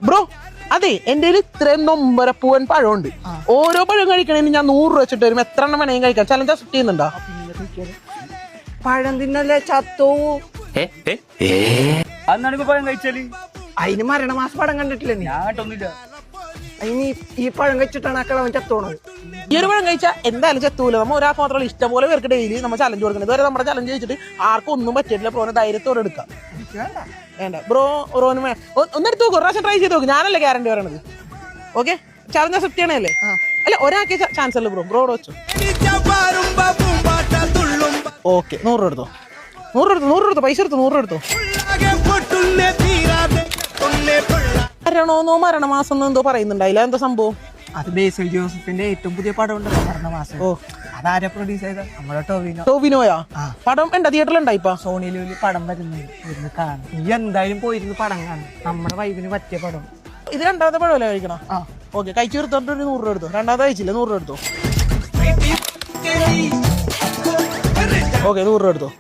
Bro അതെ എന്റെ ഇത്രയും നൊമ്പരപ്പൂവൻ പഴമുണ്ട്. ഓരോ പഴം കഴിക്കണേന് ഞാൻ 100 രൂപ വെച്ചിട്ട് വരും. എത്ര എണ്ണം വേണമെങ്കിൽ കഴിക്കാം. ചലഞ്ച് അക്സെപ്റ്റ് ചെയ്യുന്നുണ്ടോ? പഴം തിന്നല്ലേ ചത്തോ? അന്നാണ് പഴം കഴിച്ചാല് അതിന് മരണമാസ പടം കണ്ടിട്ടില്ലേ നീ? ഞാൻ കേട്ടൊന്നുമില്ല. അതിന് ഈ പഴം കഴിച്ചിട്ടാണ് ആ കിളവൻ ചത്തോണത്. ഈ ഒരു പഴം കഴിച്ചാൽ എന്തായാലും ചെത്തൂല. നമ്മൾ ഒരാൾക്ക് മാത്രമല്ല ഇഷ്ടം പോലെ പേർക്ക് ഡെയിലി നമ്മൾ ചലഞ്ച് കൊടുക്കുന്നത്. ഇതുവരെ നമ്മുടെ ചലഞ്ച് കഴിച്ചിട്ട് ആർക്കും ഒന്നും പറ്റിയിട്ടില്ല. ബ്രോനെ ധൈര്യത്തോടെ എടുക്കാം. വേണ്ട ബ്രോന് ഒന്നെടുത്ത് നോക്കും. ഒരു പ്രാവശ്യം ട്രൈ ചെയ്ത് നോക്കും. ഞാനല്ലേ ഗ്യാരണ്ടി പറയണത്. ഓക്കെ ചലഞ്ച് അക്സെപ്റ്റ് ചെയ്യണല്ലേ? അല്ല ഒരാൾക്ക് ചാൻസ് അല്ലേ ബ്രോഡ് വെച്ചോ. ഓക്കെ 100 രൂപ എടുത്തോ. 100 രൂപ എടുത്തോ. പൈസ എടുത്തോ. 100 രൂപ എടുത്തോ. മരണോന്നോ മരണമാസം എന്തോ പറയുന്നുണ്ടായില്ല. എന്താ സംഭവം? അത് ബേസിൽ ജോസഫിന്റെ ഏറ്റവും പുതിയ പടം ഉണ്ടല്ലോ മരണമാസം. ഓ അതാരാ പ്രൊഡ്യൂസ് ചെയ്ത? നമ്മുടെ ടോവിനോ. ടോവിനോയാ? പടം എന്താ തിയേറ്ററിൽ ഉണ്ടായിപ്പാ? സോണിയില് പടം വരുന്നത് ഇരുന്ന് കാണും. നീ എന്തായാലും പോയിരുന്ന് പടം കാണും. നമ്മുടെ വൈബിന് പറ്റിയ പടം. ഇത് രണ്ടാമത്തെ പഴമല്ലേ കഴിക്കണം? ഓക്കെ കഴിച്ചു എടുത്തോട്ട് 100 രൂപ എടുത്തോ. രണ്ടാമത്തെ കഴിച്ചില്ല 100 രൂപ എടുത്തോ. ഓക്കെ 100 രൂപ എടുത്തോ.